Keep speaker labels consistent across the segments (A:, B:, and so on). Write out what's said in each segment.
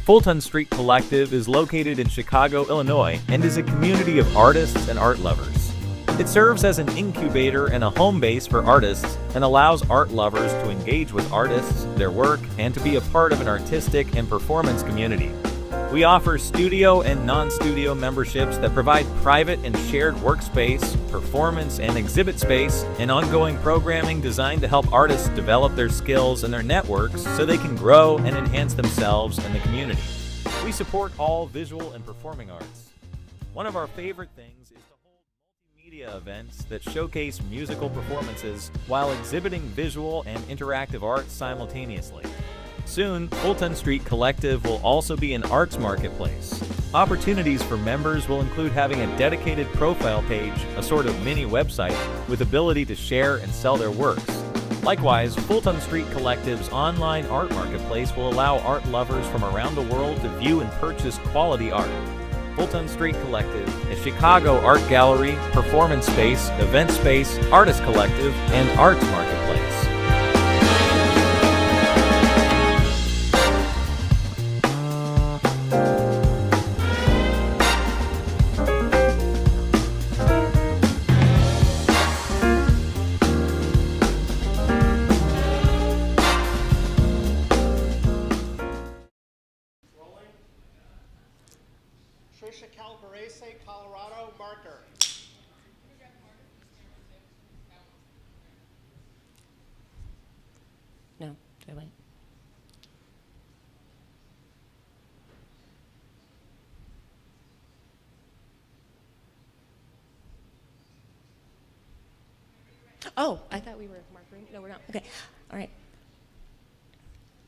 A: Fulton Street Collective is located in Chicago, Illinois, and is a community of artists and art lovers. It serves as an incubator and a home base for artists and allows art lovers to engage with artists, their work, and to be a part of an artistic and performance community. We offer studio and non-studio memberships that provide private and shared workspace, performance and exhibit space, and ongoing programming designed to help artists develop their skills and their networks so they can grow and enhance themselves and the community. We support all visual and performing arts. One of our favorite things is to hold multimedia events that showcase musical performances while exhibiting visual and interactive art simultaneously. Soon, Fulton Street Collective will also be an arts marketplace. Opportunities for members will include having a dedicated profile page, a sort of mini website, with ability to share and sell their works. Likewise, Fulton Street Collective's online art marketplace will allow art lovers from around the world to view and purchase quality art. Fulton Street Collective, a Chicago art gallery, performance space, event space, artist collective, and arts marketplace.
B: Trisha Calvarese, Colorado, marker.
C: No, do I wait? Oh, I thought we were marking. No, we're not. Okay, all right.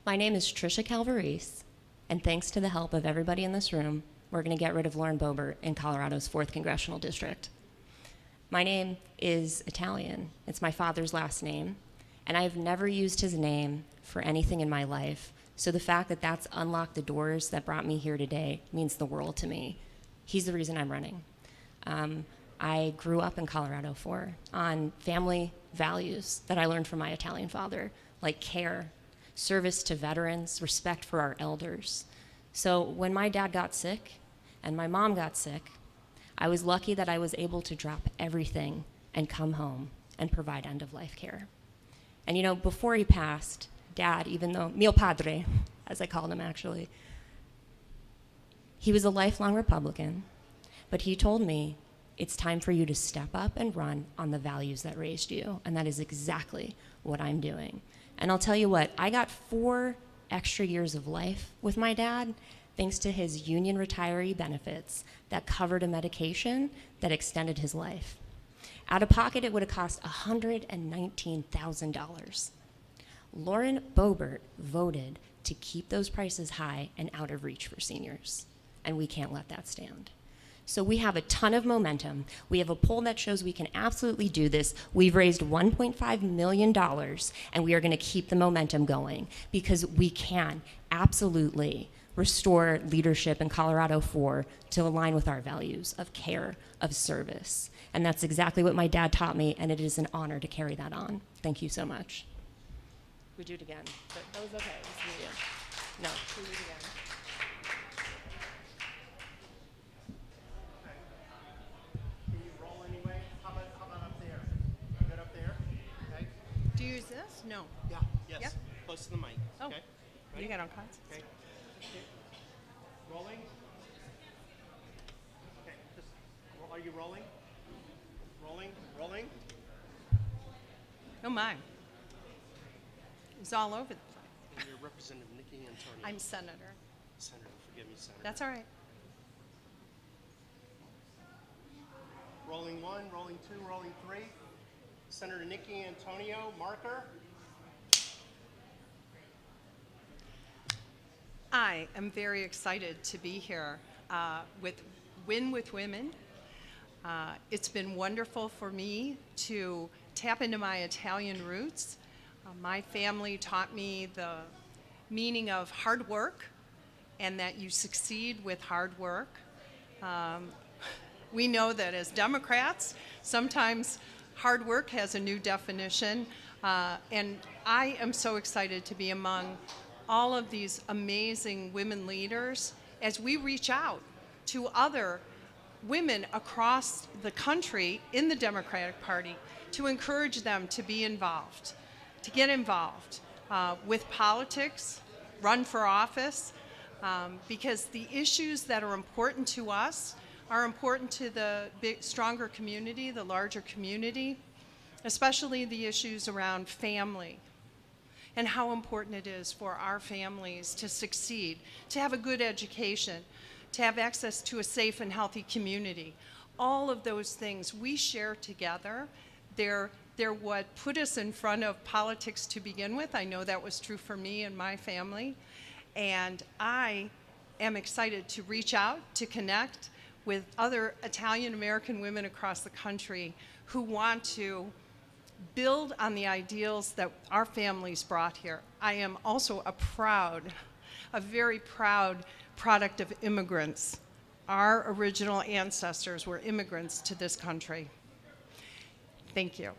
C: My name is Trisha Calvarese, and thanks to the help of everybody in this room, we're going to get rid of Lauren Boebert in Colorado's 4th Congressional District. My name is Italian. It's my father's last name, and I've never used his name for anything in my life, so the fact that that's unlocked the doors that brought me here today means the world to me. He's the reason I'm running. I grew up in Colorado on family values that I learned from my Italian father, like care, service to veterans, respect for our elders. So when my dad got sick and my mom got sick, I was lucky that I was able to drop everything and come home and provide end-of-life care. And you know, before he passed, Dad, even though, mio padre, as I called him actually, he was a lifelong Republican, but he told me, it's time for you to step up and run on the values that raised you, and that is exactly what I'm doing. And I'll tell you what, I got 4 extra years of life with my dad thanks to his union retiree benefits that covered a medication that extended his life. Out of pocket, it would have cost $119,000. Lauren Boebert voted to keep those prices high and out of reach for seniors, and we can't let that stand. So we have a ton of momentum. We have a poll that shows we can absolutely do this. We've raised $1.5 million, and we are going to keep the momentum going because we can absolutely restore leadership in Colorado to align with our values of care, of service. And that's exactly what my dad taught me, and it is an honor to carry that on. Thank you so much. We do it again, but that was okay. No, we do it again.
D: Do you use this? No.
B: Yeah, yes.
D: Yep.
B: Close to the mic.
D: Oh.
B: Okay. Ready?
D: You got all kinds.
B: Okay. Rolling. Okay. Are you rolling? Rolling. Rolling.
D: Oh my. It's all over the place.
B: And you're Representative Nikki Antonio.
D: I'm senator.
B: Senator. Forgive me, Senator.
D: That's all right.
B: Rolling 1, rolling 2, rolling 3. Senator Nikki Antonio, marker.
D: I am very excited to be here with Win with Women. It's been wonderful for me to tap into my Italian roots. My family taught me the meaning of hard work and that you succeed with hard work. We know that as Democrats, sometimes hard work has a new definition, and I am so excited to be among all of these amazing women leaders as we reach out to other women across the country in the Democratic Party to encourage them to be involved, to get involved with politics, run for office, because the issues that are important to us are important to the stronger community, the larger community, especially the issues around family and how important it is for our families to succeed, to have a good education, to have access to a safe and healthy community. All of those things we share together. They're what put us in front of politics to begin with. I know that was true for me and my family. And I am excited to reach out, to connect with other Italian American women across the country who want to build on the ideals that our families brought here. I am also a very proud product of immigrants. Our original ancestors were immigrants to this country. Thank you.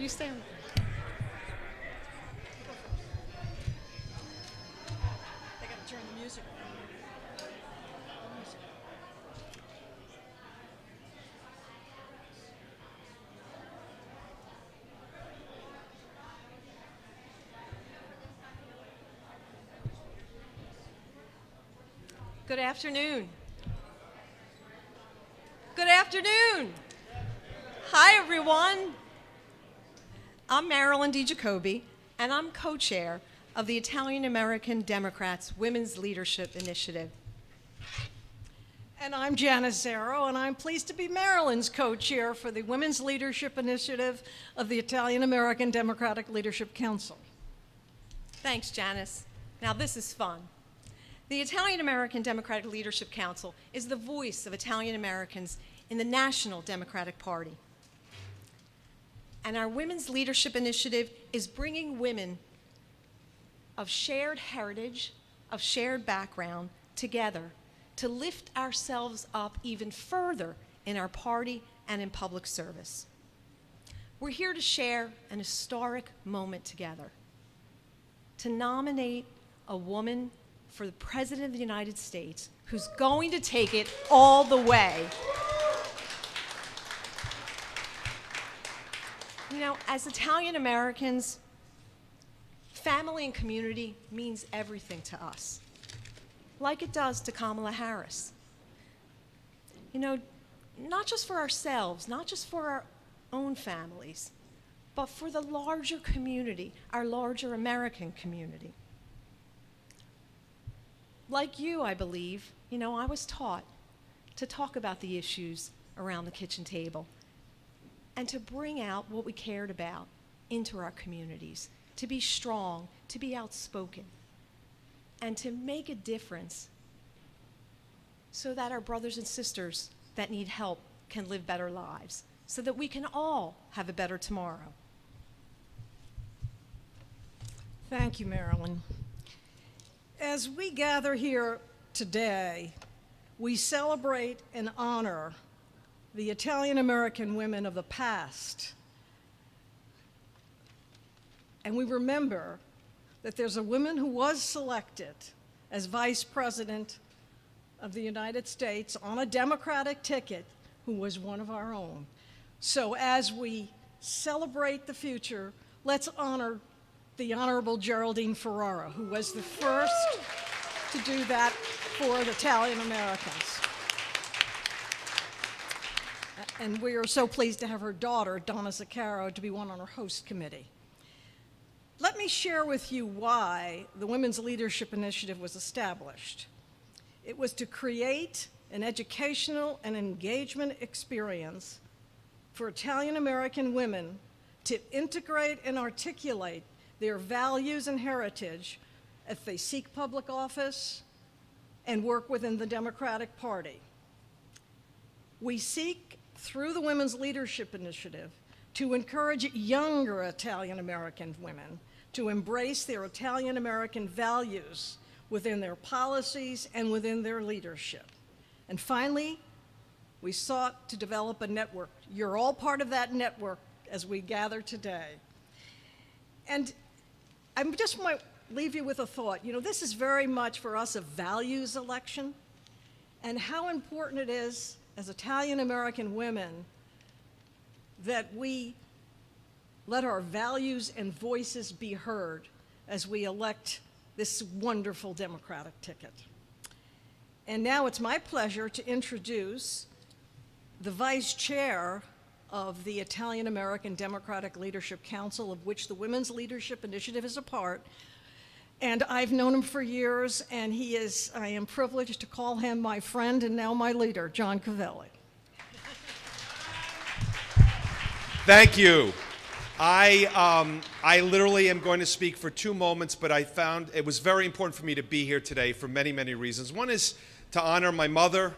D: You stay. They got to turn the music on. Good afternoon. Good afternoon. Hi, everyone. I'm Marilyn DiGiacobbe, and I'm co-chair of the Italian American Democrats Women's Leadership Initiative.
E: And I'm Janice Zero, and I'm pleased to be Maryland's co-chair for the Women's Leadership Initiative of the Italian American Democratic Leadership Council.
D: Thanks, Janice. Now, this is fun. The Italian American Democratic Leadership Council is the voice of Italian Americans in the National Democratic Party. And our Women's Leadership Initiative is bringing women of shared heritage, of shared background, together to lift ourselves up even further in our party and in public service. We're here to share an historic moment together, to nominate a woman for the President of the United States who's going to take it all the way. You know, as Italian Americans, family and community means everything to us, like it does to Kamala Harris. You know, not just for ourselves, not just for our own families, but for the larger community, our larger American community. Like you, I believe, you know, I was taught to talk about the issues around the kitchen table and to bring out what we cared about into our communities, to be strong, to be outspoken, and to make a difference so that our brothers and sisters that need help can live better lives, so that we can all have a better tomorrow.
E: Thank you, Marilyn. As we gather here today, we celebrate and honor the Italian American women of the past. And we remember that there's a woman who was selected as Vice President of the United States on a Democratic ticket who was one of our own. So as we celebrate the future, let's honor the Honorable Geraldine Ferrara, who was the first to do that for the Italian Americans. And we are so pleased to have her daughter, Donna Zaccaro, to be one on our host committee. Let me share with you why the Women's Leadership Initiative was established. It was to create an educational and engagement experience for Italian American women to integrate and articulate their values and heritage as they seek public office and work within the Democratic Party. We seek, through the Women's Leadership Initiative, to encourage younger Italian American women to embrace their Italian American values within their policies and within their leadership. And finally, we sought to develop a network. You're all part of that network as we gather today. And I just might leave you with a thought. You know, this is very much for us a values election, and how important it is as Italian American women that we let our values and voices be heard as we elect this wonderful Democratic ticket. And now it's my pleasure to introduce the Vice Chair of the Italian American Democratic Leadership Council, of which the Women's Leadership Initiative is a part. And I've known him for years, and I am privileged to call him my friend and now my leader, John Covelli.
F: Thank you. I literally am going to speak for 2 moments, but I found it was very important for me to be here today for many, many reasons. One is to honor my mother,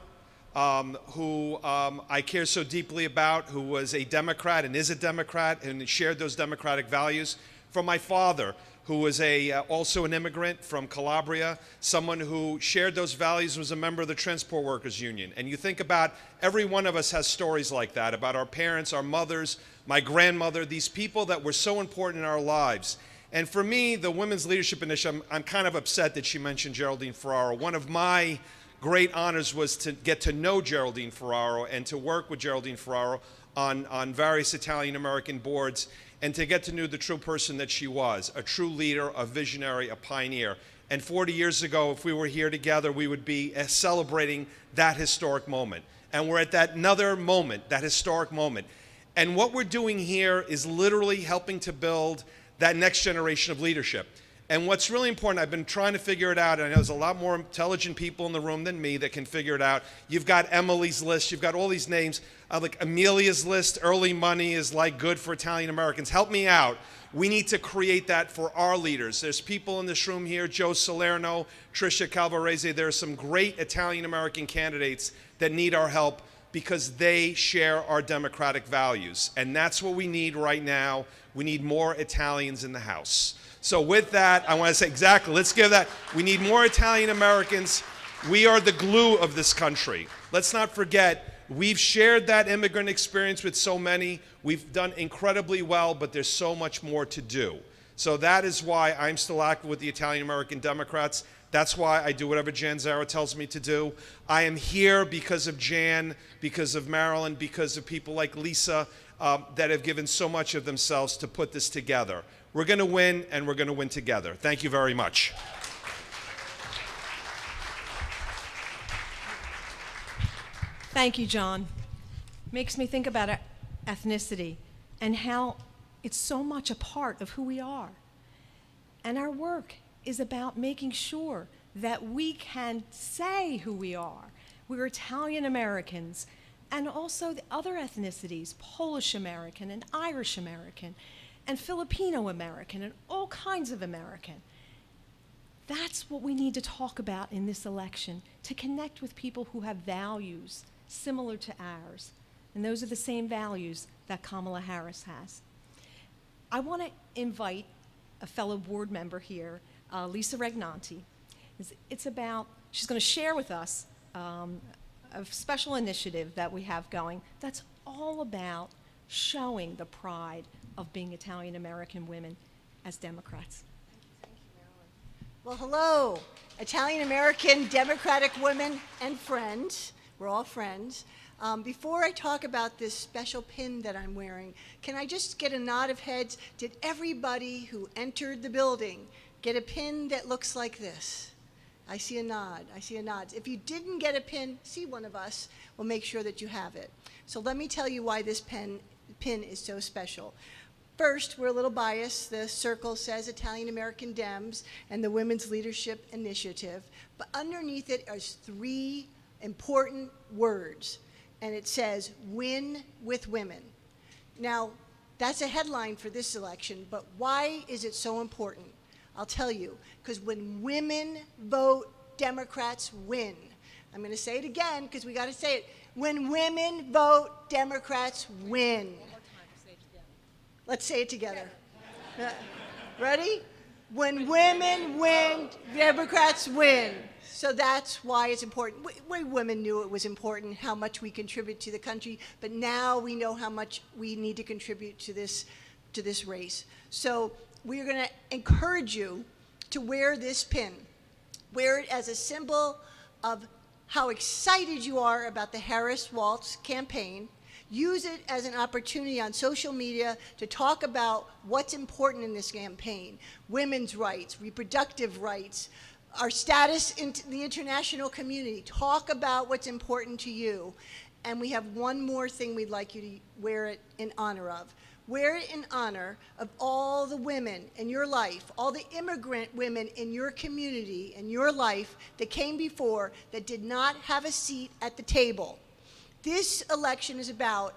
F: who I care so deeply about, who was a Democrat and is a Democrat and shared those democratic values. For my father, who was also an immigrant from Calabria, someone who shared those values, was a member of the Transport Workers Union. And you think about, every one of us has stories like that, about our parents, our mothers, my grandmother, these people that were so important in our lives. And for me, the Women's Leadership Initiative, I'm kind of upset that she mentioned Geraldine Ferraro. One of my great honors was to get to know Geraldine Ferraro and to work with Geraldine Ferraro on various Italian-American boards, and to get to know the true person that she was, a true leader, a visionary, a pioneer. And 40 years ago, if we were here together, we would be celebrating that historic moment. And we're at that another moment, that historic moment. And what we're doing here is literally helping to build that next generation of leadership. And what's really important, I've been trying to figure it out, and I know there's a lot more intelligent people in the room than me that can figure it out. You've got Emily's list, you've got all these names, like Amelia's list, early money is like good for Italian Americans. Help me out. We need to create that for our leaders. There's people in this room here, Joe Salerno, Tricia Calvarese. There are some great Italian American candidates that need our help because they share our democratic values. And that's what we need right now. We need more Italians in the House. So with that, I want to say exactly, let's give that. We need more Italian Americans. We are the glue of this country. Let's not forget, we've shared that immigrant experience with so many. We've done incredibly well, but there's so much more to do. So that is why I'm still active with the Italian American Democrats. That's why I do whatever Jan Zara tells me to do. I am here because of Jan, because of Marilyn, because of people like Lisa that have given so much of themselves to put this together. We're going to win, and we're going to win together. Thank you very much.
E: Thank you, John. Makes me think about ethnicity and how it's so much a part of who we are. And our work is about making sure that we can say who we are. We're Italian Americans, and also the other ethnicities, Polish American and Irish American and Filipino American and all kinds of American. That's what we need to talk about in this election, to connect with people who have values similar to ours. And those are the same values that Kamala Harris has. I want to invite a fellow board member here, Lisa Regnanti. She's going to share with us a special initiative that we have going that's all about showing the pride of being Italian American women as Democrats.
G: Thank you, Marilyn. Well, hello, Italian American Democratic women and friends. We're all friends. Before I talk about this special pin that I'm wearing, can I just get a nod of heads? Did everybody who entered the building get a pin that looks like this? I see a nod. I see a nod. If you didn't get a pin, see one of us. We'll make sure that you have it. So let me tell you why this pin is so special. First, we're a little biased. The circle says Italian American Dems and the Women's Leadership Initiative. But underneath it are 3 important words. And it says, win with women. Now, that's a headline for this election, but why is it so important? I'll tell you, because when women vote, Democrats win. I'm going to say it again, because we got to say it. When women vote, Democrats win. Let's say it together. Ready? When women win, Democrats win. So that's why it's important. We women knew it was important, how much we contribute to the country, but now we know how much we need to contribute to this race. So we're going to encourage you to wear this pin. Wear it as a symbol of how excited you are about the Harris-Walz campaign. Use it as an opportunity on social media to talk about what's important in this campaign. Women's rights, reproductive rights, our status in the international community. Talk about what's important to you. And we have one more thing we'd like you to wear it in honor of. Wear it in honor of all the women in your life, all the immigrant women in your community, in your life that came before that did not have a seat at the table. This election is about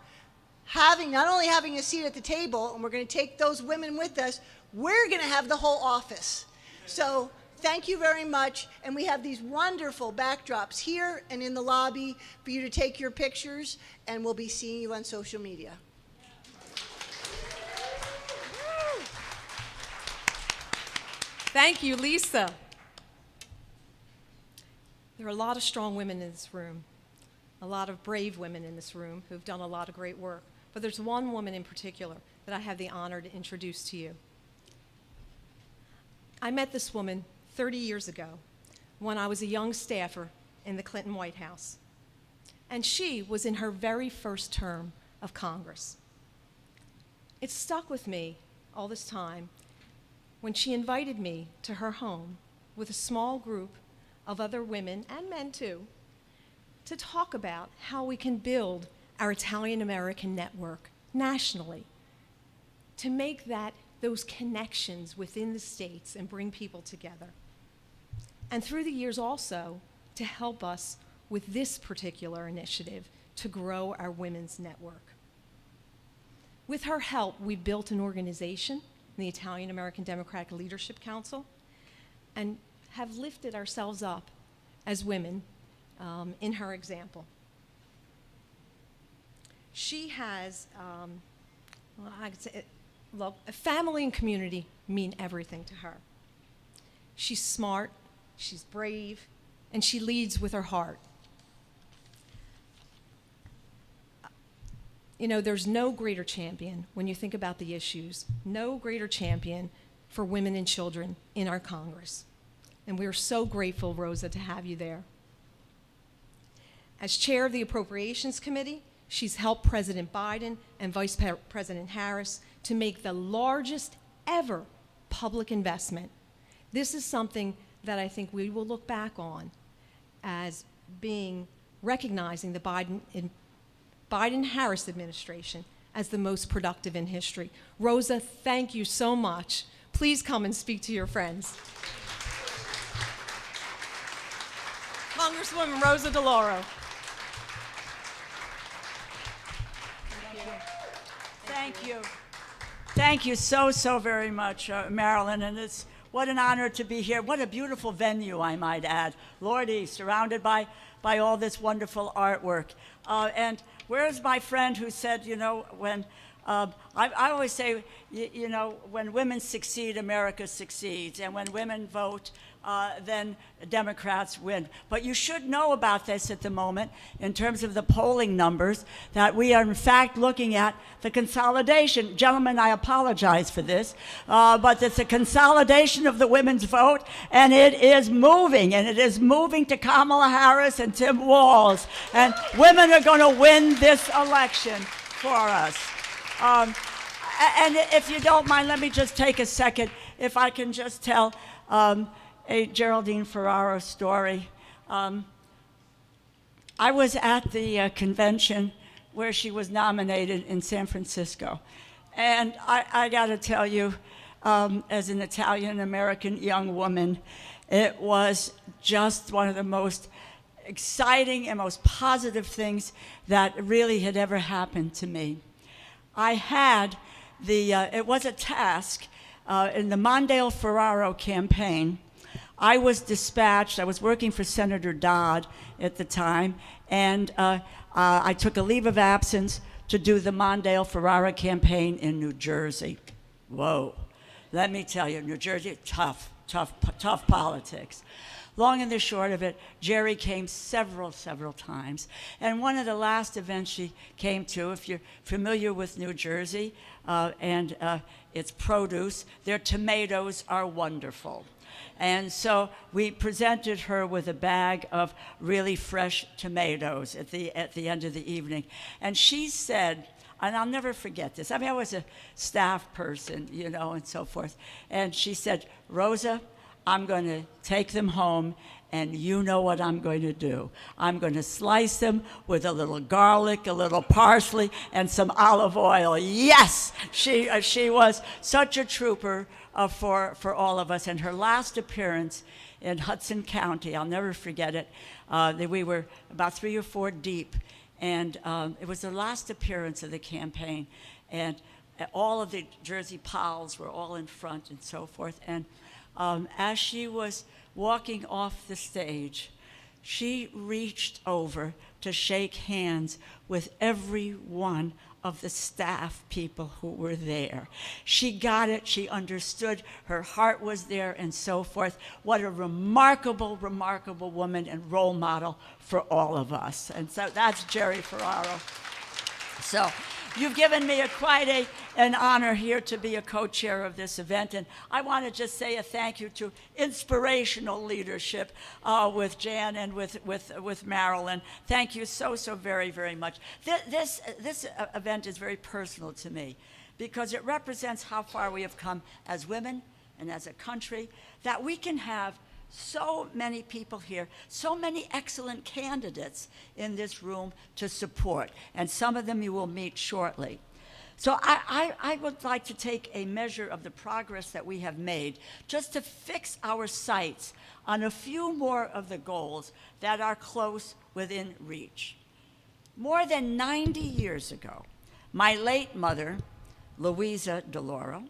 G: not only having a seat at the table, and we're going to take those women with us, we're going to have the whole office. So thank you very much. And we have these wonderful backdrops here and in the lobby for you to take your pictures, and we'll be seeing you on social media.
E: Thank you, Lisa. There are a lot of strong women in this room, a lot of brave women in this room who've done a lot of great work. But there's one woman in particular that I have the honor to introduce to you. I met this woman 30 years ago when I was a young staffer in the Clinton White House. And she was in her very first term of Congress. It stuck with me all this time when she invited me to her home with a small group of other women, and men too, to talk about how we can build our Italian-American network nationally, to make those connections within the states and bring people together. And through the years also, to help us with this particular initiative to grow our women's network. With her help, we built an organization, the Italian American Democratic Leadership Council, and have lifted ourselves up as women in her example. She has, well, I could say, look, family and community mean everything to her. She's smart, she's brave, and she leads with her heart. You know, there's no greater champion when you think about the issues, no greater champion for women and children in our Congress. And we are so grateful, Rosa, to have you there. As chair of the Appropriations Committee, she's helped President Biden and Vice President Harris to make the largest ever public investment. This is something that I think we will look back on as being recognizing the Biden-Harris administration as the most productive in history. Rosa, thank you so much. Please come and speak to your friends. Congresswoman Rosa DeLauro.
H: Thank you. Thank you so, so very much, Marilyn, and it's what an honor to be here. What a beautiful venue, I might add. Lordy, surrounded by all this wonderful artwork. And where's my friend who said, you know, when, I always say, you know, when women succeed, America succeeds. And when women vote, then Democrats win. But you should know about this at the moment in terms of the polling numbers, that we are in fact looking at the consolidation. Gentlemen, I apologize for this, but it's a consolidation of the women's vote, and it is moving, and it is moving to Kamala Harris and Tim Walz. And women are going to win this election for us. And if you don't mind, let me just take a second, if I can just tell a Geraldine Ferraro story. I was at the convention where she was nominated in San Francisco. And I got to tell you, as an Italian-American young woman, it was just one of the most exciting and most positive things that really had ever happened to me. I had it was a task in the Mondale Ferraro campaign. I was dispatched, I was working for Senator Dodd at the time, and I took a leave of absence to do the Mondale Ferraro campaign in New Jersey. Whoa, let me tell you, New Jersey, tough politics. Long and the short of it, Jerry came several times. And one of the last events she came to, if you're familiar with New Jersey and its produce, their tomatoes are wonderful. And so we presented her with a bag of really fresh tomatoes at the end of the evening. And she said, and I'll never forget this, I mean, I was a staff person, you know, and so forth. And she said, Rosa, I'm going to take them home, and you know what I'm going to do. I'm going to slice them with a little garlic, a little parsley, and some olive oil. Yes, she was such a trooper for all of us. And her last appearance in Hudson County, I'll never forget it. We were about 3 or 4 deep, and it was the last appearance of the campaign. And all of the Jersey pals were all in front and so forth. And as she was walking off the stage, she reached over to shake hands with every one of the staff people who were there. She got it, she understood, her heart was there, and so forth. What a remarkable, remarkable woman and role model for all of us. And so that's Jerry Ferraro. So you've given me an honor here to be a co-chair of this event, and I want to just say a thank you to inspirational leadership with Jan and with Marilyn. Thank you so very, very much. This event is very personal to me because it represents how far we have come as women and as a country, that we can have so many people here, so many excellent candidates in this room to support, and some of them you will meet shortly. So I would like to take a measure of the progress that we have made just to fix our sights on a few more of the goals that are close within reach. More than 90 years ago, my late mother, Louisa DeLauro,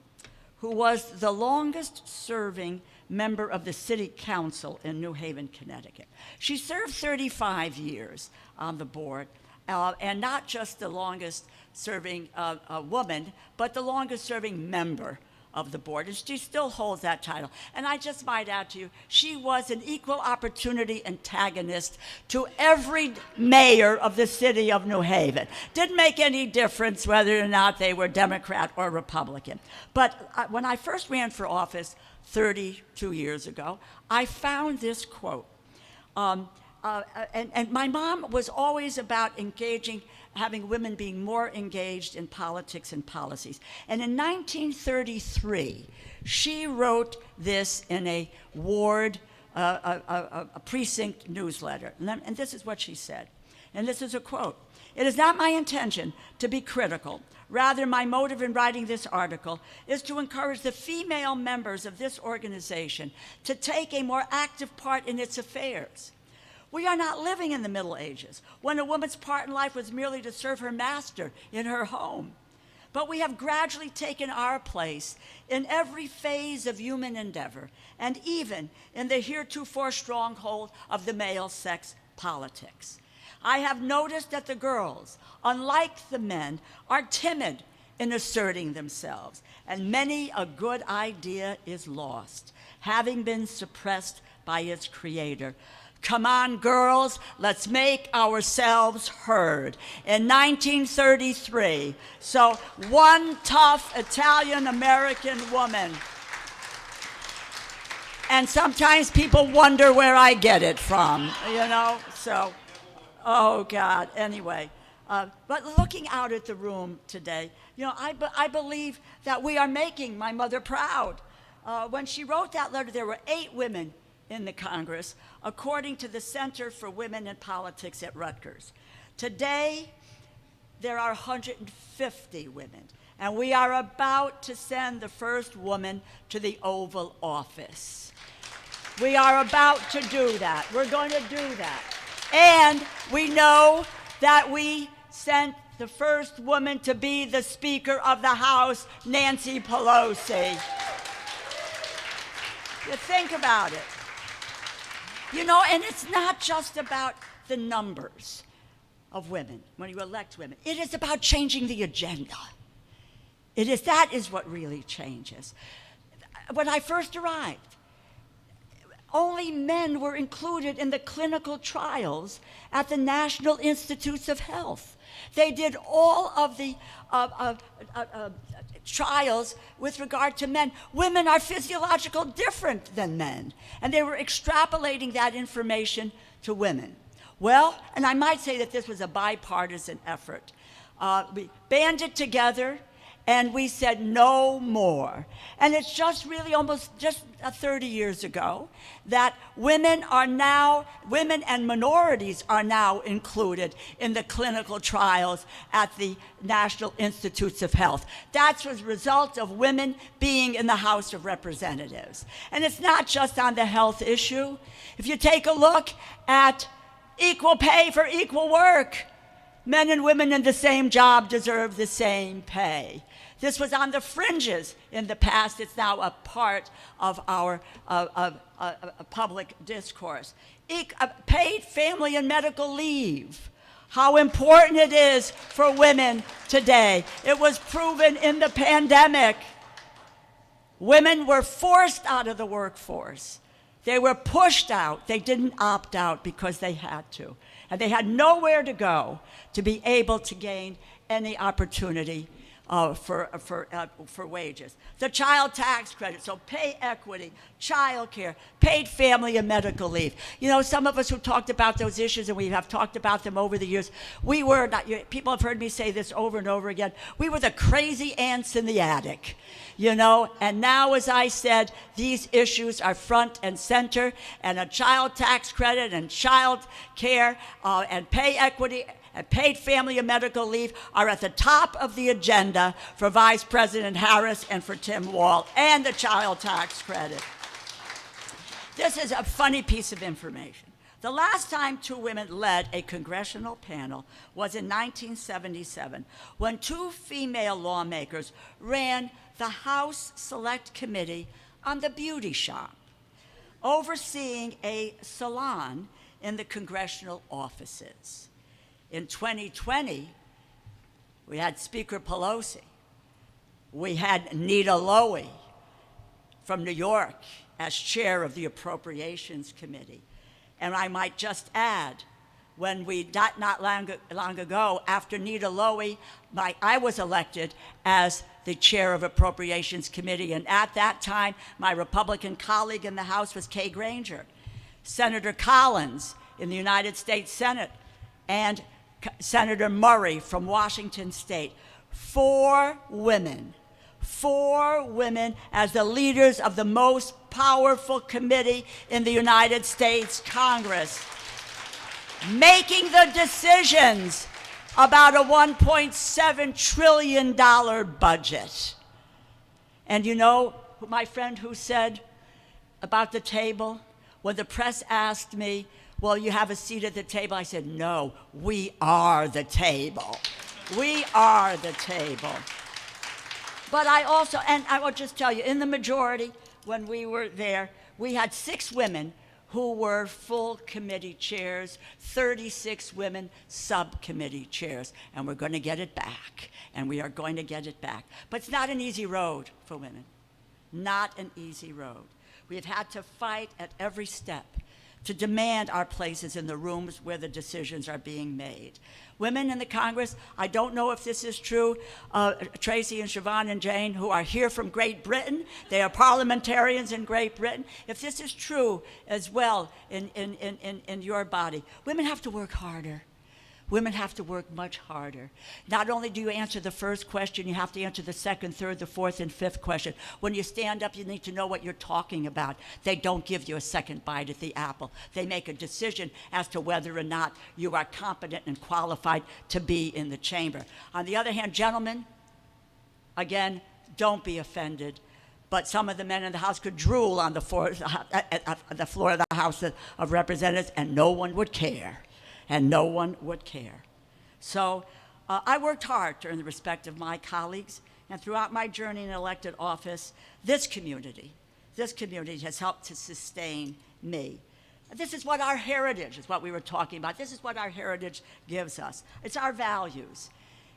H: who was the longest serving member of the City Council in New Haven, Connecticut. She served 35 years on the board, and not just the longest serving woman, but the longest serving member of the board, and she still holds that title. And I just might add to you, she was an equal opportunity antagonist to every mayor of the city of New Haven. Didn't make any difference whether or not they were Democrat or Republican. But when I first ran for office 32 years ago, I found this quote. And my mom was always about having women being more engaged in politics and policies. And in 1933, she wrote this in a ward, a precinct newsletter. And this is what she said. And this is a quote. "It is not my intention to be critical. Rather, my motive in writing this article is to encourage the female members of this organization to take a more active part in its affairs. We are not living in the Middle Ages, when a woman's part in life was merely to serve her master in her home. But we have gradually taken our place in every phase of human endeavor, and even in the heretofore stronghold of the male sex politics. I have noticed that the girls, unlike the men, are timid in asserting themselves, and many a good idea is lost, having been suppressed by its creator. Come on, girls, let's make ourselves heard." In 1933, so one tough Italian-American woman. And sometimes people wonder where I get it from, you know, so, oh God, anyway. But looking out at the room today, you know, I believe that we are making my mother proud. When she wrote that letter, there were 8 women in the Congress, according to the Center for Women in Politics at Rutgers. Today, there are 150 women, and we are about to send the first woman to the Oval Office. We are about to do that. We're going to do that. And we know that we sent the first woman to be the Speaker of the House, Nancy Pelosi. You think about it. You know, and it's not just about the numbers of women when you elect women. It is about changing the agenda. That is what really changes. When I first arrived, only men were included in the clinical trials at the National Institutes of Health. They did all of the trials with regard to men. Women are physiologically different than men, and they were extrapolating that information to women. Well, and I might say that this was a bipartisan effort. We banded together, and we said no more. And it's just really almost just 30 years ago that women and minorities are now included in the clinical trials at the National Institutes of Health. That's a result of women being in the House of Representatives. And it's not just on the health issue. If you take a look at equal pay for equal work, men and women in the same job deserve the same pay. This was on the fringes in the past. It's now a part of our public discourse. Paid family and medical leave. How important it is for women today. It was proven in the pandemic. Women were forced out of the workforce. They were pushed out. They didn't opt out because they had to. And they had nowhere to go to be able to gain any opportunity for wages. The child tax credit, so pay equity, child care, paid family and medical leave. You know, some of us who talked about those issues, and we have talked about them over the years, we were not, people have heard me say this over and over again, we were the crazy ants in the attic, you know, and now, as I said, these issues are front and center, and a child tax credit and child care and pay equity and paid family and medical leave are at the top of the agenda for Vice President Harris and for Tim Walz, and the child tax credit. This is a funny piece of information. The last time two women led a congressional panel was in 1977, when two female lawmakers ran the House Select Committee on the Beauty Shop, overseeing a salon in the congressional offices. In 2020, we had Speaker Pelosi. We had Nita Lowey from New York as chair of the Appropriations Committee. And I might just add, when we, not long ago, after Nita Lowey, I was elected as the chair of Appropriations Committee. And at that time, my Republican colleague in the House was Kay Granger. Senator Collins in the United States Senate, and Senator Murray from Washington State. 4 women as the leaders of the most powerful committee in the United States Congress, making the decisions about a $1.7 trillion budget. And you know, my friend who said about the table, when the press asked me, well, you have a seat at the table, I said, no, we are the table. We are the table. But I also, and I will just tell you, in the majority, when we were there, we had 6 women who were full committee chairs, 36 women subcommittee chairs, and we're going to get it back, and we are going to get it back. But it's not an easy road for women, not an easy road. We've had to fight at every step to demand our places in the rooms where the decisions are being made. Women in the Congress, I don't know if this is true, Tracy and Siobhan and Jane, who are here from Great Britain, they are parliamentarians in Great Britain. If this is true as well in your body, women have to work harder. Women have to work much harder. Not only do you answer the first question, you have to answer the second, third, the fourth, and fifth question. When you stand up, you need to know what you're talking about. They don't give you a second bite at the apple. They make a decision as to whether or not you are competent and qualified to be in the chamber. On the other hand, gentlemen, again, don't be offended, but some of the men in the House could drool on the floor of the House of Representatives, and no one would care. And no one would care. So I worked hard to earn the respect of my colleagues, and throughout my journey in elected office, this community has helped to sustain me. This is what our heritage is, what we were talking about. This is what our heritage gives us. It's our values.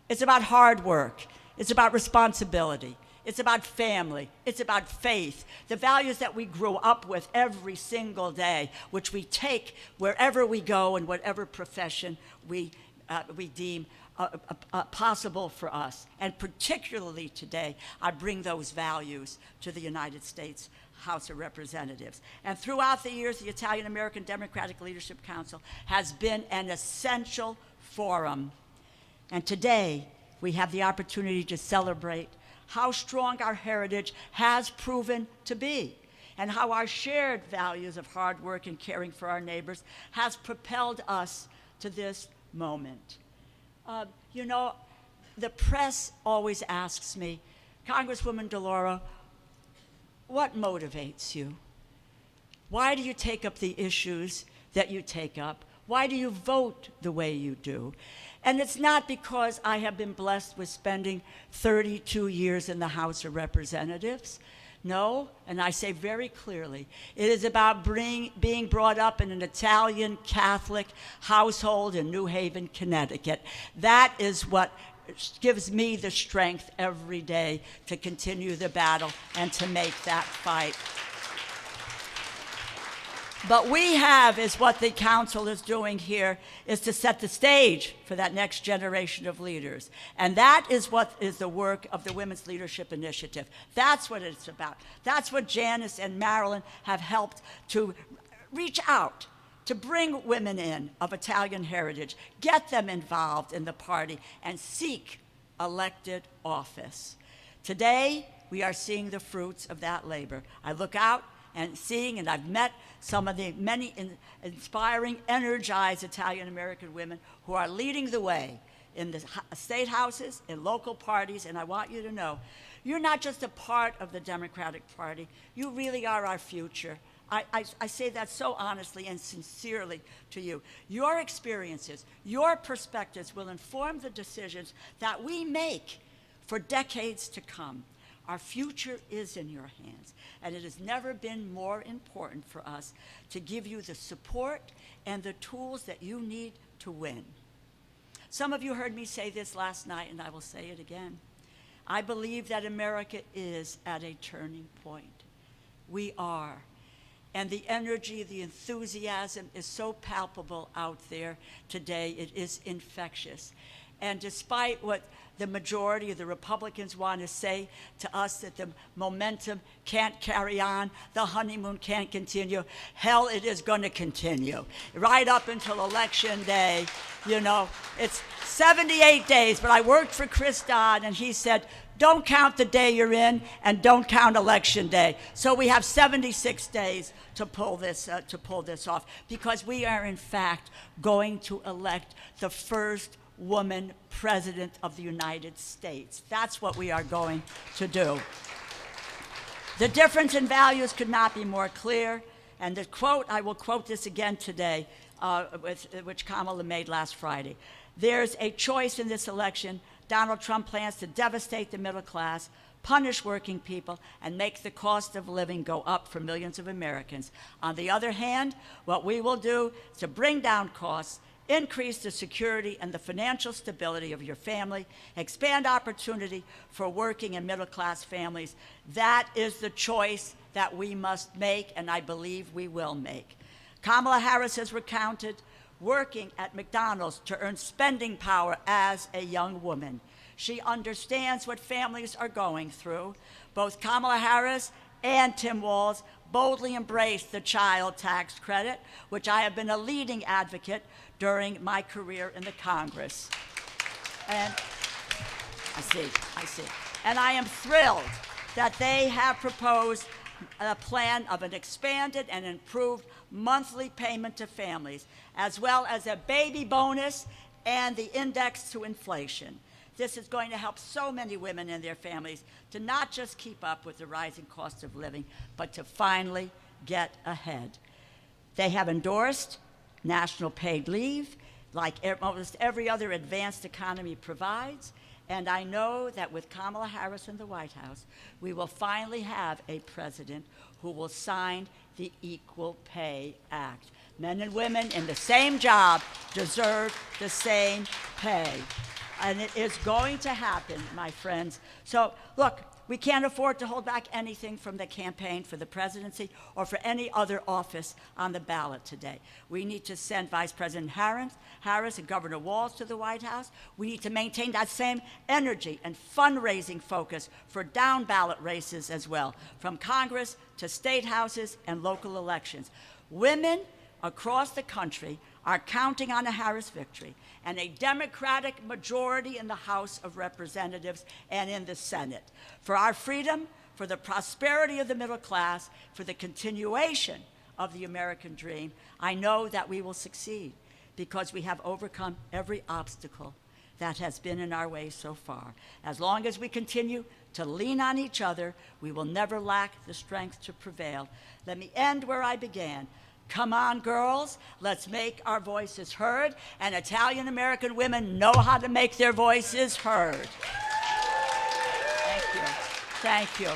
H: It's about hard work. It's about responsibility. It's about family. It's about faith. The values that we grew up with every single day, which we take wherever we go and whatever profession we deem possible for us. And particularly today, I bring those values to the United States House of Representatives. And throughout the years, the Italian American Democratic Leadership Council has been an essential forum. And today, we have the opportunity to celebrate how strong our heritage has proven to be, and how our shared values of hard work and caring for our neighbors has propelled us to this moment. You know, the press always asks me, Congresswoman DeLauro, what motivates you? Why do you take up the issues that you take up? Why do you vote the way you do? And it's not because I have been blessed with spending 32 years in the House of Representatives. No, and I say very clearly, it is about being brought up in an Italian Catholic household in New Haven, Connecticut. That is what gives me the strength every day to continue the battle and to make that fight. But we have, is what the council is doing here, is to set the stage for that next generation of leaders. And that is what is the work of the Women's Leadership Initiative. That's what it's about. That's what Janice and Marilyn have helped to reach out, to bring women in of Italian heritage, get them involved in the party, and seek elected office. Today, we are seeing the fruits of that labor. I look out and seeing, and I've met some of the many inspiring, energized Italian-American women who are leading the way in the state houses, in local parties, and I want you to know, you're not just a part of the Democratic Party, you really are our future. I say that so honestly and sincerely to you. Your experiences, your perspectives will inform the decisions that we make for decades to come. Our future is in your hands, and it has never been more important for us to give you the support and the tools that you need to win. Some of you heard me say this last night, and I will say it again. I believe that America is at a turning point. We are. And the energy, the enthusiasm is so palpable out there today. It is infectious. And despite what the majority of the Republicans want to say to us, that the momentum can't carry on, the honeymoon can't continue, hell, it is going to continue. Right up until Election Day, you know, it's 78 days, but I worked for Chris Dodd, and he said, don't count the day you're in, and don't count Election Day. So we have 76 days to pull this off, because we are, in fact, going to elect the first woman president of the United States. That's what we are going to do. The difference in values could not be more clear. And the quote, I will quote this again today, which Kamala made last Friday. There's a choice in this election. Donald Trump plans to devastate the middle class, punish working people, and make the cost of living go up for millions of Americans. On the other hand, what we will do is to bring down costs, increase the security and the financial stability of your family, expand opportunity for working and middle-class families. That is the choice that we must make, and I believe we will make. Kamala Harris has recounted working at McDonald's to earn spending power as a young woman. She understands what families are going through. Both Kamala Harris and Tim Walz boldly embraced the child tax credit, which I have been a leading advocate during my career in the Congress. And I see. And I am thrilled that they have proposed a plan of an expanded and improved monthly payment to families, as well as a baby bonus and the index to inflation. This is going to help so many women and their families to not just keep up with the rising cost of living, but to finally get ahead. They have endorsed national paid leave, like almost every other advanced economy provides. And I know that with Kamala Harris in the White House, we will finally have a president who will sign the Equal Pay Act. Men and women in the same job deserve the same pay. And it is going to happen, my friends. So, look, we can't afford to hold back anything from the campaign for the presidency or for any other office on the ballot today. We need to send Vice President Harris and Governor Walz to the White House. We need to maintain that same energy and fundraising focus for down-ballot races as well, from Congress to state houses and local elections. Women across the country are counting on a Harris victory and a Democratic majority in the House of Representatives and in the Senate. For our freedom, for the prosperity of the middle class, for the continuation of the American dream, I know that we will succeed because we have overcome every obstacle that has been in our way so far. As long as we continue to lean on each other, we will never lack the strength to prevail. Let me end where I began. Come on, girls, let's make our voices heard, and Italian American women know how to make their voices heard. Thank you. Thank you.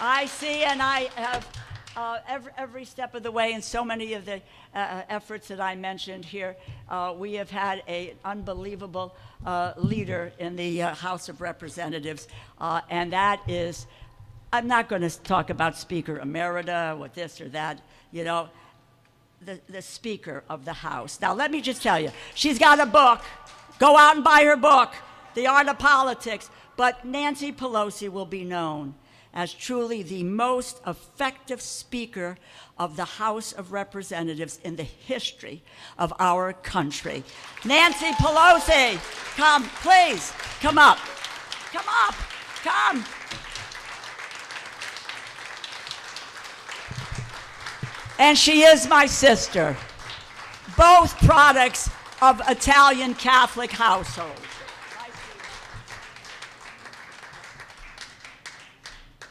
H: I see, and I have every step of the way in so many of the efforts that I mentioned here, we have had an unbelievable leader in the House of Representatives, and that is, I'm not going to talk about Speaker Emerita or this or that, you know, the Speaker of the House. Now, let me just tell you, she's got a book. Go out and buy her book, The Art of Politics. But Nancy Pelosi will be known as truly the most effective Speaker of the House of Representatives in the history of our country. Nancy Pelosi, come, please, come up. Come up, come. And she is my sister, both products of Italian Catholic households.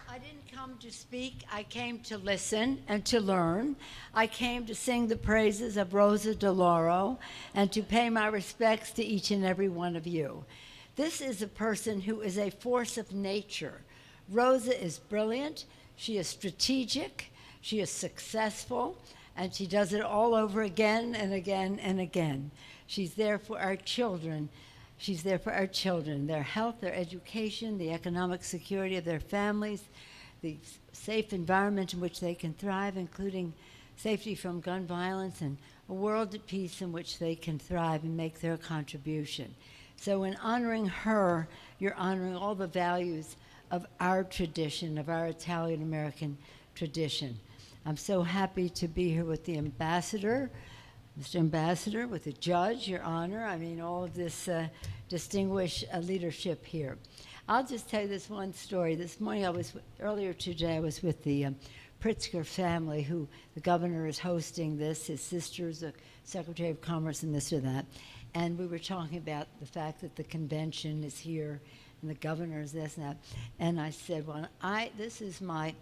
I: I didn't come to speak, I came to listen and to learn. I came to sing the praises of Rosa DeLauro and to pay my respects to each and every one of you. This is a person who is a force of nature. Rosa is brilliant, she is strategic, she is successful, and she does it all over again and again and again. She's there for our children. She's there for our children, their health, their education, the economic security of their families, the safe environment in which they can thrive, including safety from gun violence, and a world at peace in which they can thrive and make their contribution. So in honoring her, you're honoring all the values of our tradition, of our Italian American tradition. I'm so happy to be here with the ambassador, Mr. Ambassador, with the judge, Your Honor. I mean, all of this distinguished leadership here. I'll just tell you this one story. This morning, earlier today, I was with the Pritzker family, who the governor is hosting this. His sister's the Secretary of Commerce and this or that. And we were talking about the fact that the convention is here and the governor is this and that. And I said, well, this is my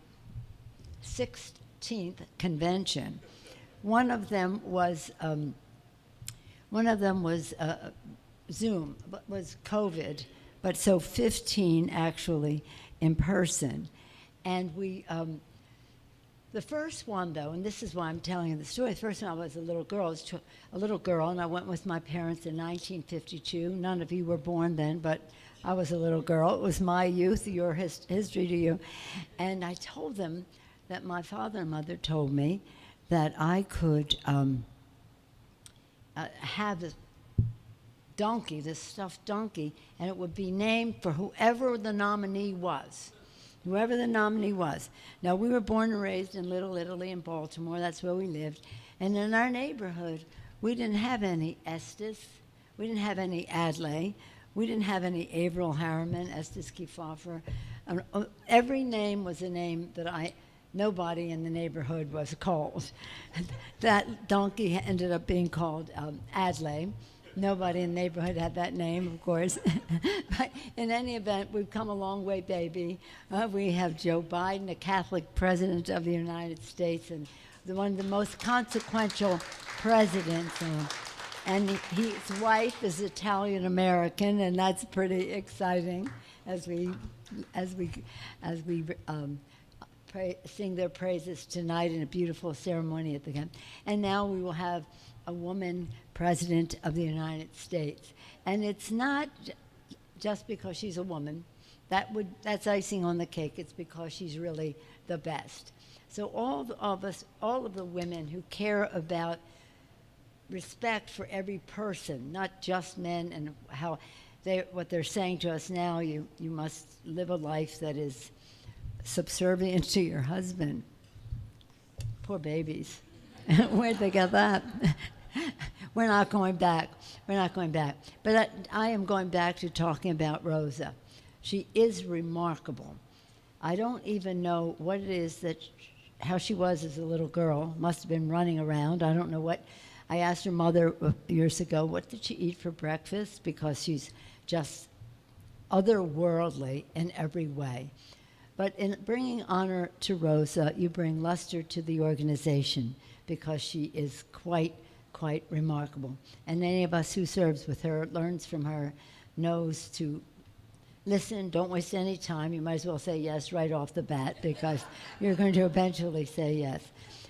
I: 16th convention. One of them was Zoom, but was COVID, but so 15 actually in person. And we, the first one though, and this is why I'm telling you the story, the first one I was a little girl, and I went with my parents in 1952. None of you were born then, but I was a little girl. It was my youth, your history to you. And I told them that my father and mother told me that I could have this donkey, this stuffed donkey, and it would be named for whoever the nominee was. Whoever the nominee was. Now, we were born and raised in Little Italy in Baltimore. That's where we lived. And in our neighborhood, we didn't have any Estes. We didn't have any Adlai. We didn't have any Averil Harriman, Estes Kefauver. Every name was a name that nobody in the neighborhood was called. That donkey ended up being called Adlai. Nobody in the neighborhood had that name, of course. But in any event, we've come a long way, baby. We have Joe Biden, a Catholic president of the United States, and one of the most consequential presidents. And his wife is Italian American, and that's pretty exciting as we sing their praises tonight in a beautiful ceremony at the camp. And now we will have a woman president of the United States. And it's not just because she's a woman. That's icing on the cake. It's because she's really the best. So all of the women who care about respect for every person, not just men, and what they're saying to us now, you must live a life that is subservient to your husband. Poor babies. Where'd they get that? We're not going back. We're not going back. But I am going back to talking about Rosa. She is remarkable. I don't even know what it is how she was as a little girl. Must have been running around. I don't know what. I asked her mother years ago, what did she eat for breakfast? Because she's just otherworldly in every way. But in bringing honor to Rosa, you bring luster to the organization because she is quite remarkable. And any of us who serves with her, learns from her, knows to listen, don't waste any time. You might as well say yes right off the bat because you're going to eventually say yes.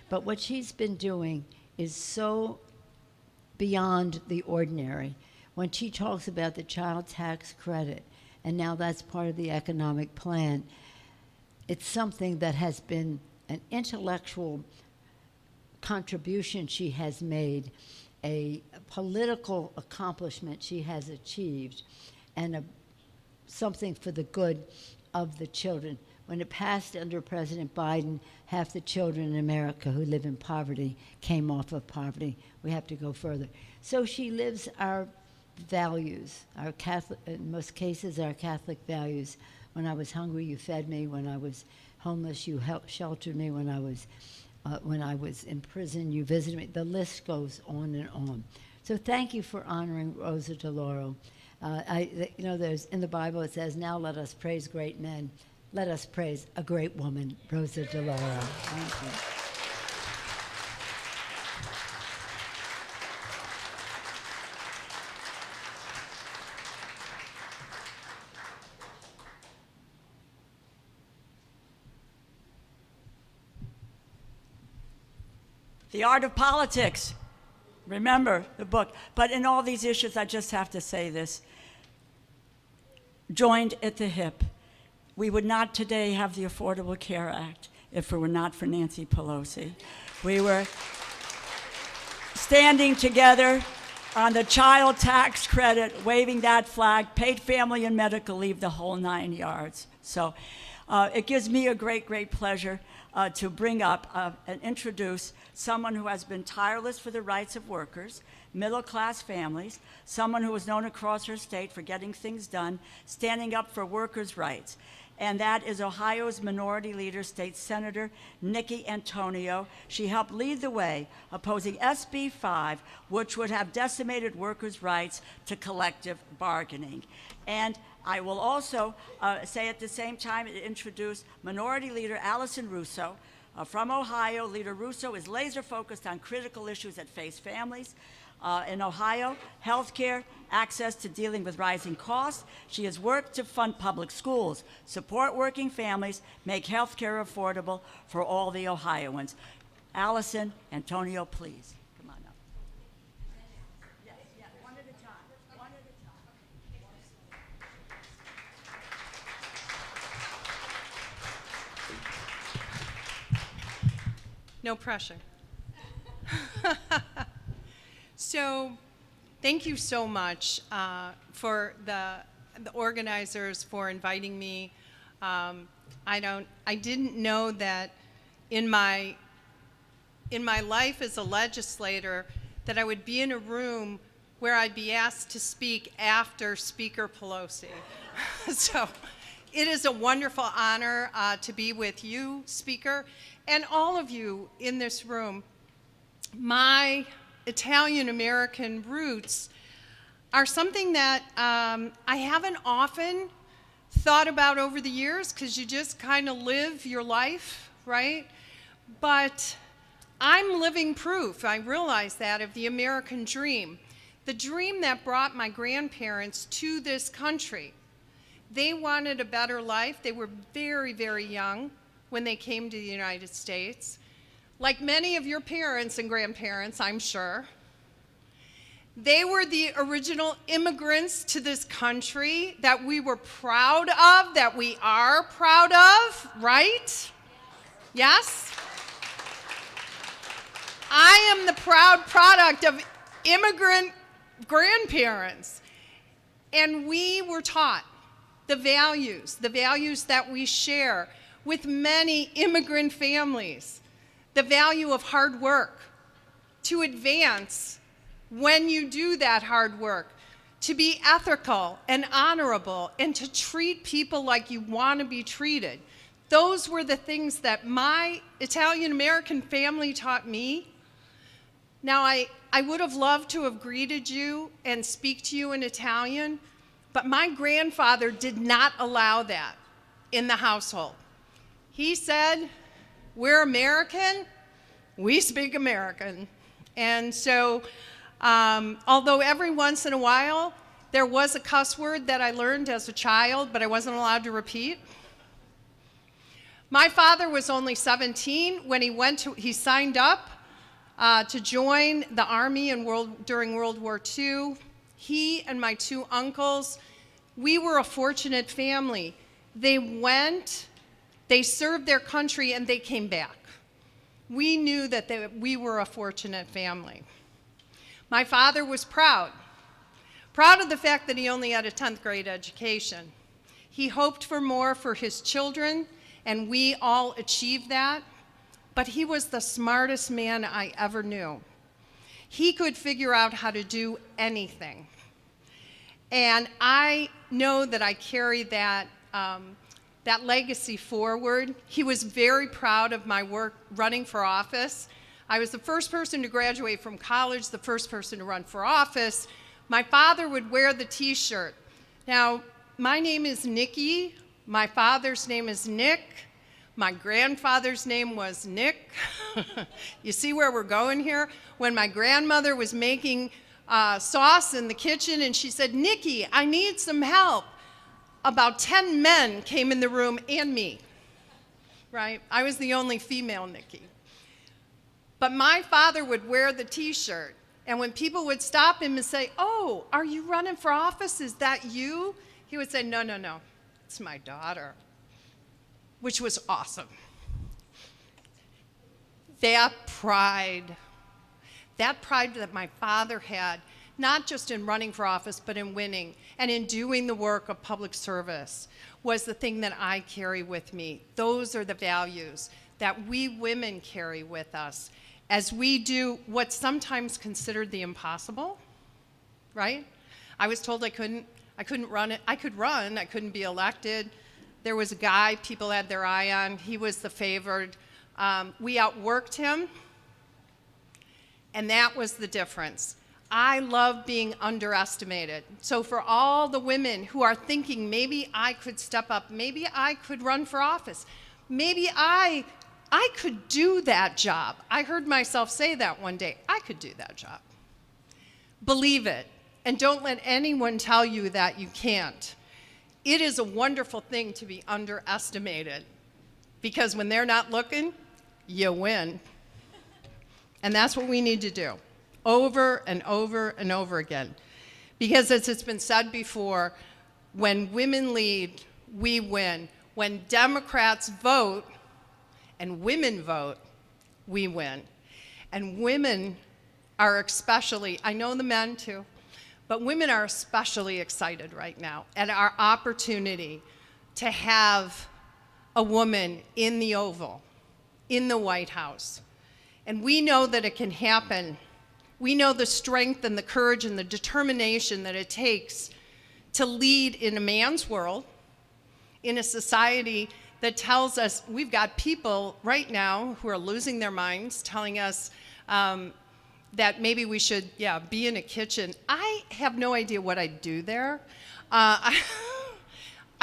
I: But what she's been doing is so beyond the ordinary. When she talks about the child tax credit, and now that's part of the economic plan, it's something that has been an intellectual contribution she has made, a political accomplishment she has achieved, and something for the good of the children. When it passed under President Biden, half the children in America who live in poverty came off of poverty. We have to go further. So she lives our values, our Catholic, in most cases, our Catholic values. When I was hungry, you fed me. When I was homeless, you sheltered me. When I was in prison, you visited me. The list goes on and on. So thank you for honoring Rosa DeLauro. There's in the Bible it says, "Now let us praise great men. Let us praise a great woman, Rosa DeLauro." Thank you.
H: The Art of Politics. Remember the book. But in all these issues, I just have to say this. Joined at the hip. We would not today have the Affordable Care Act if it were not for Nancy Pelosi. We were standing together on the child tax credit, waving that flag, paid family and medical leave, the whole 9 yards. So it gives me a great pleasure to bring up and introduce someone who has been tireless for the rights of workers, middle-class families, someone who is known across her state for getting things done, standing up for workers' rights. And that is Ohio's Minority Leader, State Senator Nikki Antonio. She helped lead the way, opposing SB 5, which would have decimated workers' rights to collective bargaining. And I will also say at the same time, introduce Minority Leader Allison Russo. From Ohio, Leader Russo is laser focused on critical issues that face families. In Ohio, healthcare, access to dealing with rising costs. She has worked to fund public schools, support working families, make healthcare affordable for all the Ohioans. Allison, Antonio, please. Come on up. Yes, one at a time. One at a time.
D: No pressure. So, thank you so much for the organizers for inviting me. I didn't know that in my life as a legislator that I would be in a room where I'd be asked to speak after Speaker Pelosi. So, it is a wonderful honor to be with you, Speaker, and all of you in this room. My Italian-American roots are something that I haven't often thought about over the years because you just kind of live your life, right? But I'm living proof, I realize that, of the American dream, the dream that brought my grandparents to this country. They wanted a better life. They were very young when they came to the United States. Like many of your parents and grandparents, I'm sure. They were the original immigrants to this country that we were proud of, that we are proud of, right? Yes? I am the proud product of immigrant grandparents. And we were taught the values that we share with many immigrant families. The value of hard work, to advance when you do that hard work, to be ethical and honorable, and to treat people like you want to be treated. Those were the things that my Italian-American family taught me. Now, I would have loved to have greeted you and speak to you in Italian, but my grandfather did not allow that in the household. He said, we're American, we speak American. And so, although every once in a while there was a cuss word that I learned as a child, but I wasn't allowed to repeat. My father was only 17 when he signed up to join the Army during World War II. He and my two uncles, we were a fortunate family. They went, they served their country, and they came back. We knew that we were a fortunate family. My father was proud of the fact that he only had a 10th grade education. He hoped for more for his children, and we all achieved that, but he was the smartest man I ever knew. He could figure out how to do anything. And I know that I carry that legacy forward. He was very proud of my work running for office. I was the first person to graduate from college, the first person to run for office. My father would wear the t-shirt. Now, my name is Nikki. My father's name is Nick. My grandfather's name was Nick. You see where we're going here? When my grandmother was making sauce in the kitchen and she said, Nikki, I need some help. About 10 men came in the room and me, right? I was the only female Nikki. But my father would wear the t-shirt, and when people would stop him and say, oh, are you running for office? Is that you? He would say, no, no, no, it's my daughter, which was awesome. That pride that my father had, not just in running for office, but in winning and in doing the work of public service, was the thing that I carry with me. Those are the values that we women carry with us as we do what's sometimes considered the impossible, right? I was told I couldn't run it. I could run, I couldn't be elected. There was a guy people had their eye on. He was the favored. We outworked him, and that was the difference. I love being underestimated. So for all the women who are thinking, maybe I could step up, maybe I could run for office, maybe I could do that job. I heard myself say that one day. I could do that job. Believe it, and don't let anyone tell you that you can't. It is a wonderful thing to be underestimated, because when they're not looking, you win. And that's what we need to do, over and over and over again. Because as it's been said before, when women lead, we win. When Democrats vote and women vote, we win. And women are especially, I know the men too, but women are especially excited right now at our opportunity to have a woman in the Oval, in the White House. And we know that it can happen. We know the strength and the courage and the determination that it takes to lead in a man's world, in a society that tells us, we've got people right now who are losing their minds, telling us that maybe we should, be in a kitchen. I have no idea what I do there. I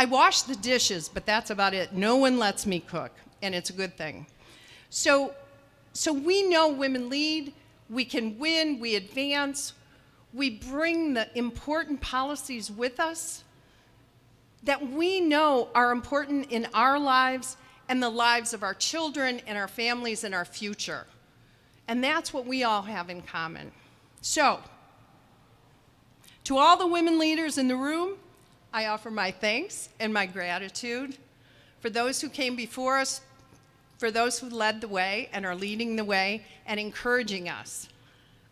D: wash the dishes, but that's about it. No one lets me cook, and it's a good thing. So we know women lead, we can win, we advance, we bring the important policies with us that we know are important in our lives and the lives of our children and our families and our future. And that's what we all have in common. So, to all the women leaders in the room, I offer my thanks and my gratitude for those who came before us, for those who led the way and are leading the way and encouraging us.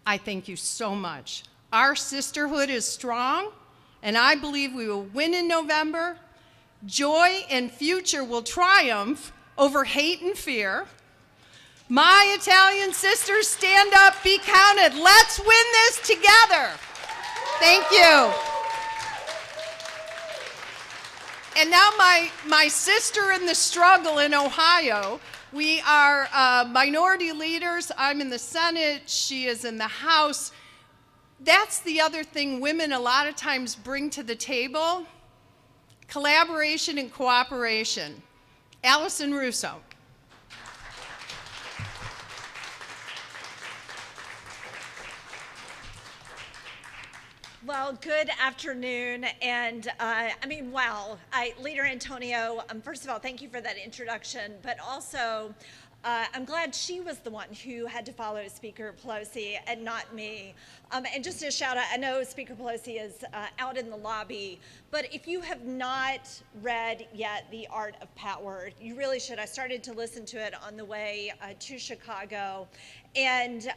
D: I thank you so much. Our sisterhood is strong, and I believe we will win in November. Joy and future will triumph over hate and fear. My Italian sisters, stand up, be counted. Let's win this together. Thank you. And now my sister in the struggle in Ohio, we are minority leaders. I'm in the Senate, she is in the House. That's the other thing women a lot of times bring to the table, collaboration and cooperation. Allison Russo.
J: Well, good afternoon, and wow, Leader Antonio, first of all, thank you for that introduction, but also, I'm glad she was the one who had to follow Speaker Pelosi and not me. And just a shout out, I know Speaker Pelosi is out in the lobby, but if you have not read yet The Art of Power, you really should. I started to listen to it on the way to Chicago, and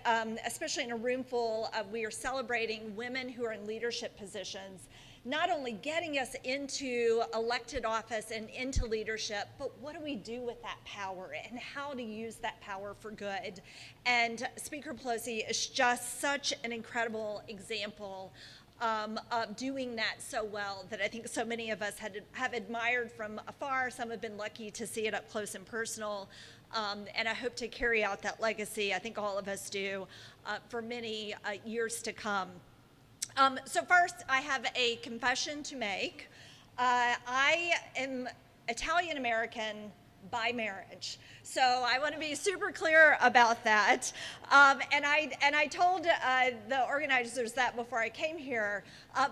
J: especially in a room full of, we are celebrating women who are in leadership positions, not only getting us into elected office and into leadership, but what do we do with that power and how to use that power for good? And Speaker Pelosi is just such an incredible example of doing that so well that I think so many of us have admired from afar. Some have been lucky to see it up close and personal. And I hope to carry out that legacy, I think all of us do, for many years to come. So first, I have a confession to make. I am Italian-American by marriage. So I want to be super clear about that. And I told the organizers that before I came here,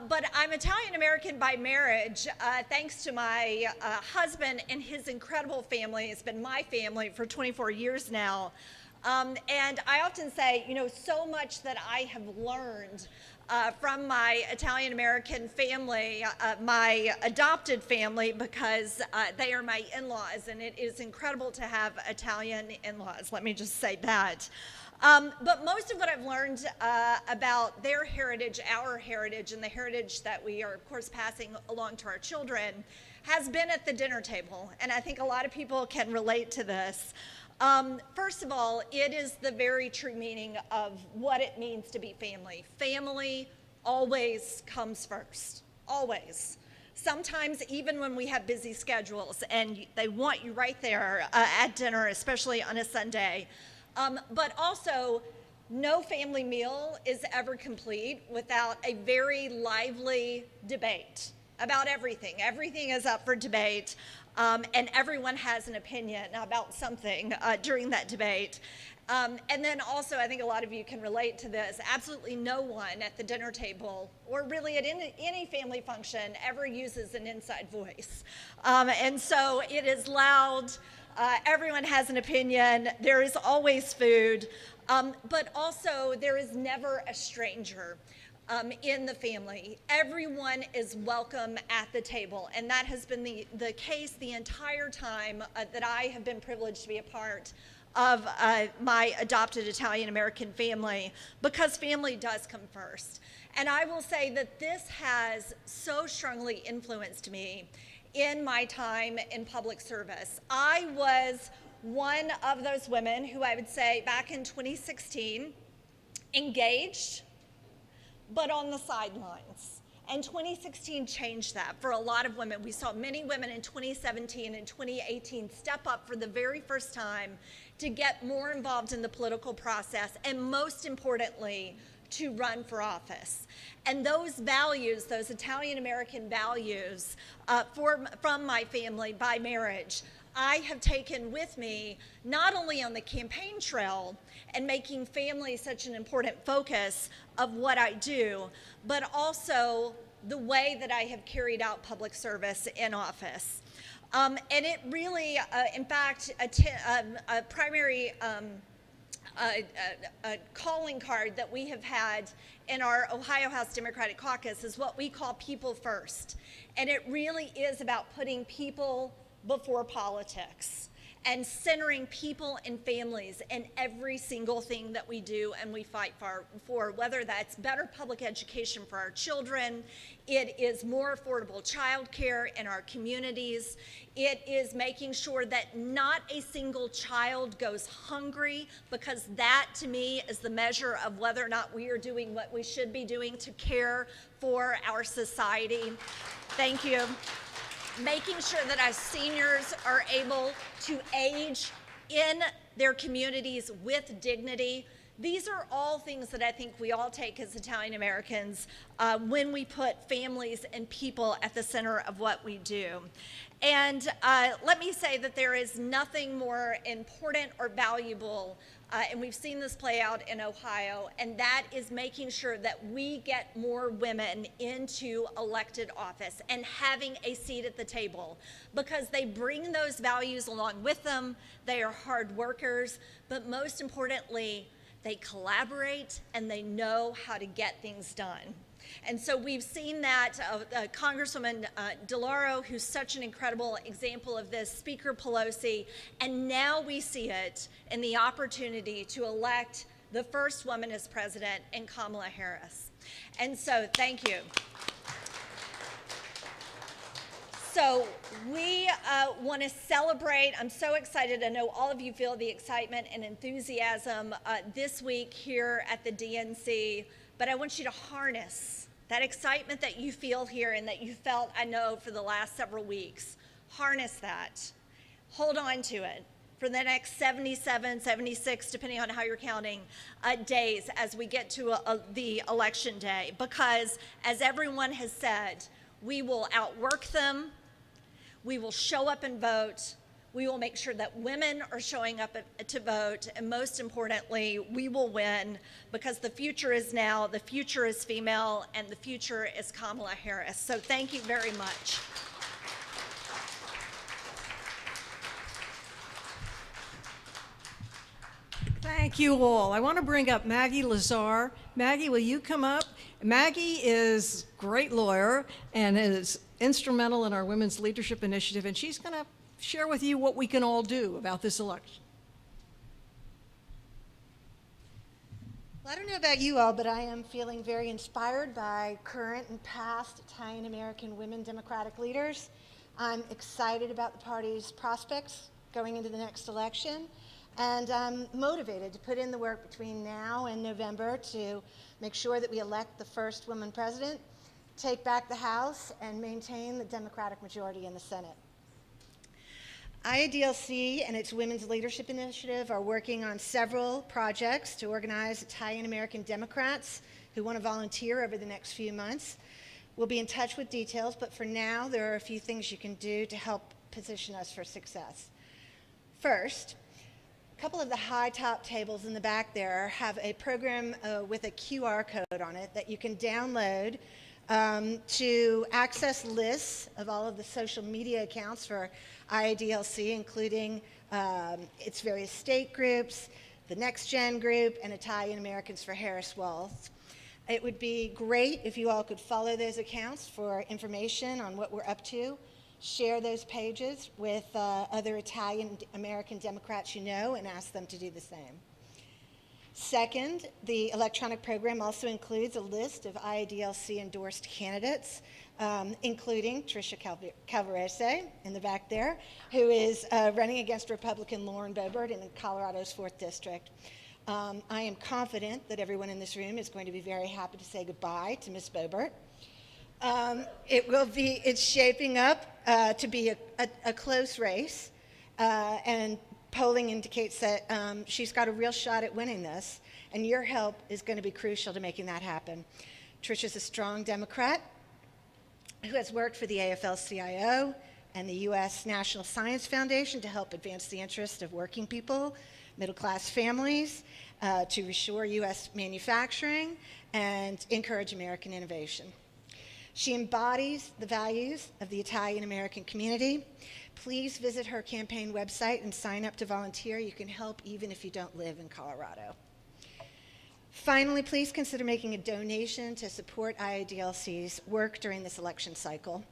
J: but I'm Italian-American by marriage thanks to my husband and his incredible family. It's been my family for 24 years now. And I often say, you know, so much that I have learned from my Italian-American family, my adopted family, because they are my in-laws, and it is incredible to have Italian in-laws, let me just say that. But most of what I've learned about their heritage, our heritage, and the heritage that we are, of course, passing along to our children has been at the dinner table, and I think a lot of people can relate to this. First of all, it is the very true meaning of what it means to be family. Family always comes first, always. Sometimes even when we have busy schedules and they want you right there at dinner, especially on a Sunday. But also, no family meal is ever complete without a very lively debate about everything. Everything is up for debate. And everyone has an opinion about something during that debate. And then also, I think a lot of you can relate to this, absolutely no one at the dinner table, or really at any family function, ever uses an inside voice. And so it is loud, everyone has an opinion, there is always food, but also there is never a stranger. In the family. Everyone is welcome at the table, and that has been the case the entire time that I have been privileged to be a part of my adopted Italian-American family, because family does come first. And I will say that this has so strongly influenced me in my time in public service. I was one of those women who, I would say, back in 2016, engaged, but on the sidelines. And 2016 changed that for a lot of women. We saw many women in 2017 and 2018 step up for the very first time to get more involved in the political process, and most importantly, to run for office. And those values, those Italian-American values from my family by marriage, I have taken with me, not only on the campaign trail and making family such an important focus of what I do, but also the way that I have carried out public service in office. And it really, in fact, a primary calling card that we have had in our Ohio House Democratic Caucus is what we call People First. And it really is about putting people before politics and centering people and families in every single thing that we do and we fight for, whether that's better public education for our children, it is more affordable childcare in our communities, it is making sure that not a single child goes hungry, because that to me is the measure of whether or not we are doing what we should be doing to care for our society. Thank you. Making sure that our seniors are able to age in their communities with dignity, These are all things that I think we all take as Italian Americans when we put families and people at the center of what we do. And let me say that there is nothing more important or valuable, and we've seen this play out in Ohio, and that is making sure that we get more women into elected office and having a seat at the table, because they bring those values along with them. They are hard workers, but most importantly, they collaborate and they know how to get things done. And so we've seen that Congresswoman DeLauro, who's such an incredible example of this, Speaker Pelosi, and now we see it in the opportunity to elect the first woman as president in Kamala Harris. And so thank you. So we want to celebrate. I'm so excited. I know all of you feel the excitement and enthusiasm this week here at the DNC, but I want you to harness that excitement that you feel here and that you felt, I know, for the last several weeks. Harness that. Hold on to it for the next 77, 76, depending on how you're counting, days as we get to the election day. Because as everyone has said, we will outwork them. We will show up and vote. We will make sure that women are showing up to vote. And most importantly, we will win, because the future is now, the future is female, and the future is Kamala Harris. So thank you very much.
E: Thank you all. I want to bring up Maggie Lazar. Maggie, will you come up? Maggie is a great lawyer and is instrumental in our Women's Leadership Initiative, and she's going to share with you what we can all do about this election.
G: Well, I don't know about you all, but I am feeling very inspired by current and past Italian American women Democratic leaders. I'm excited about the party's prospects going into the next election, and I'm motivated to put in the work between now and November to make sure that we elect the first woman president, take back the House, and maintain the Democratic majority in the Senate. IADLC and its Women's Leadership Initiative are working on several projects to organize Italian American Democrats who want to volunteer over the next few months. We'll be in touch with details, but for now, there are a few things you can do to help position us for success. First, a couple of the high top tables in the back there have a program with a QR code on it that you can download to access lists of all of the social media accounts for IADLC, including its various state groups, the Next Gen group, and Italian Americans for Harris Walls. It would be great if you all could follow those accounts for information on what we're up to. Share those pages with other Italian American Democrats you know and ask them to do the same. Second, the electronic program also includes a list of IADLC-endorsed candidates, including Tricia Calvarese in the back there, who is running against Republican Lauren Boebert in Colorado's 4th District. I am confident that everyone in this room is going to be very happy to say goodbye to Ms. Boebert. It's shaping up to be a close race, and polling indicates that she's got a real shot at winning this, and your help is going to be crucial to making that happen. Tricia's a strong Democrat who has worked for the AFL-CIO and the U.S. National Science Foundation to help advance the interests of working people, middle-class families, to restore U.S. manufacturing, and encourage American innovation. She embodies the values of the Italian American community. Please visit her campaign website and sign up to volunteer. You can help even if you don't live in Colorado. Finally, please consider making a donation to support IADLC's work during this election cycle.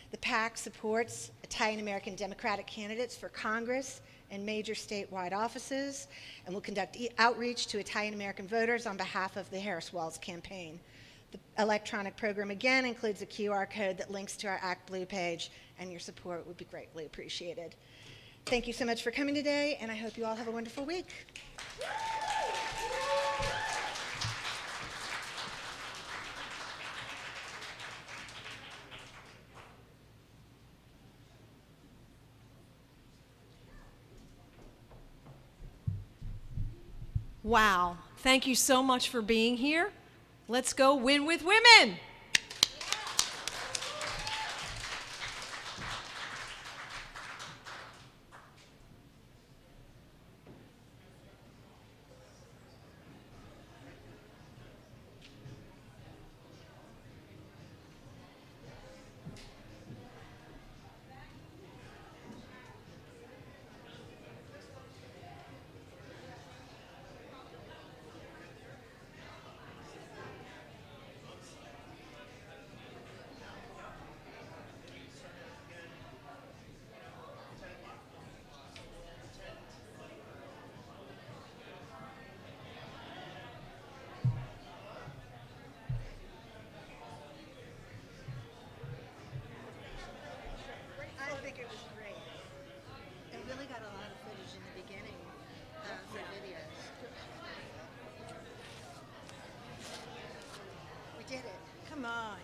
G: The PAC supports Italian American Democratic candidates for Congress and major statewide offices, and will conduct outreach to Italian American voters on behalf of the Harris Walls campaign. The electronic program again includes a QR code that links to our Act Blue page, and your support would be greatly appreciated. Thank you so much for coming today, and I hope you all have a wonderful week.
E: Wow, Thank you so much for being here. Let's go win with women.
K: I think it was great. They really got a lot of footage in the beginning for videos. We did it.
E: Come on.